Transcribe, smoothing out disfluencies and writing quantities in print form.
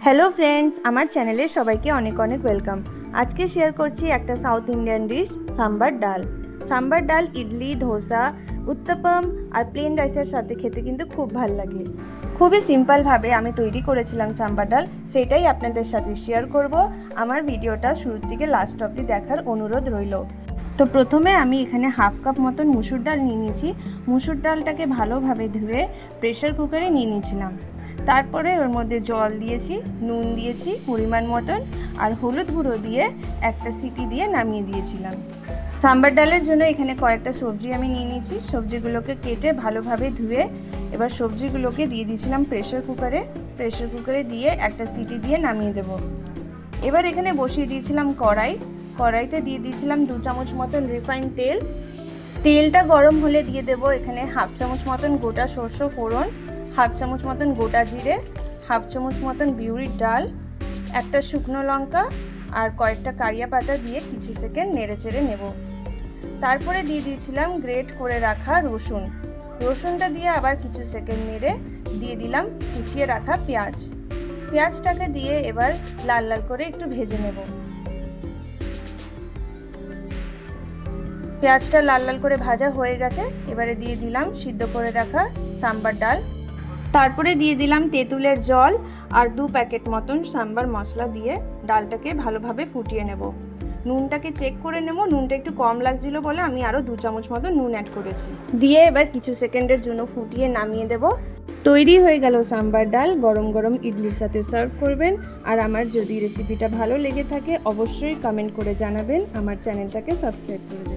Hello friends, আমার চ্যানেলে সবাইকে অনেক অনেক ওয়েলকাম। আজকে শেয়ার করছি একটা সাউথ ইন্ডিয়ান ডিশ, সাম্বার ডাল। সাম্বার ডাল ইডলি, ধোসা, উত্তপম আর প্লেন রাইসের সাথে খেতে কিন্তু খুব ভালো লাগে। খুবই সিম্পলভাবে আমি তৈরি করেছিলাম সাম্বার ডাল, সেটাই আপনাদের সাথে শেয়ার করব। আমার ভিডিওটা শুরুর থেকে লাস্ট অবধি দেখার অনুরোধ রইল। তো প্রথমে আমি এখানে হাফ কাপ মতন মুসুর ডাল নিয়ে নিয়েছি। মুসুর ডালটাকে ভালোভাবে ধুয়ে প্রেশার কুকারে নিয়ে নিয়েছিলাম। তারপরে ওর মধ্যে জল দিয়েছি, নুন দিয়েছি পরিমাণ মতন, আর হলুদ গুঁড়ো দিয়ে একটা সিটি দিয়ে নামিয়ে দিয়েছিলাম। সাম্বার ডালের জন্য এখানে কয়েকটা সবজি আমি নিয়ে নিয়েছি। সবজিগুলোকে কেটে ভালোভাবে ধুয়ে এবার সবজিগুলোকে দিয়ে দিয়েছিলাম প্রেশার কুকারে দিয়ে একটা সিটি দিয়ে নামিয়ে দেব। এবার এখানে বসিয়ে দিয়েছিলাম কড়াইতে দিয়ে দিয়েছিলাম 2 চামচ মতন রিফাইন তেল। তেলটা গরম হলে দিয়ে দেব এখানে হাফ চামচ মতন গোটা সরষে ফোড়ন, হাফ চামচ মতন গোটা জিরে, হাফ চামচ মতন বিউলির ডাল, একটা শুকনো লঙ্কা আর কয়েকটা কারিয়া পাতা দিয়ে কিছু সেকেন্ড নেড়েচেড়ে নেব। তারপরে দিয়ে দিয়েছিলাম গ্রেট করে রাখা রসুনটা দিয়ে আবার কিছু সেকেন্ড নেড়ে দিয়ে দিলাম কুচিয়ে রাখা পেঁয়াজটাকে দিয়ে এবার লাল লাল করে একটু ভেজে নেব। পেঁয়াজটা লাল লাল করে ভাজা হয়ে গেছে। এবারে দিয়ে দিলাম সিদ্ধ করে রাখা সাম্বার ডাল। তারপরে দিয়ে দিলাম তেঁতুলের জল আর 2 প্যাকেট মতন সাম্বার মশলা দিয়ে ডালটাকে ভালোভাবে ফুটিয়ে নেব। নুনটাকে চেক করে নেব, নুনটা একটু কম লাগছিল বলে আমি আরও 2 চামচ মতো নুন অ্যাড করেছি। দিয়ে এবার কিছু সেকেন্ডের জন্য ফুটিয়ে নামিয়ে দেব। তৈরি হয়ে গেল সাম্বার ডাল। গরম গরম ইডলির সাথে সার্ভ করবেন। আর আমার যদি রেসিপিটা ভালো লেগে থাকে অবশ্যই কমেন্ট করে জানাবেন, আমার চ্যানেলটাকে সাবস্ক্রাইব করে দেবেন।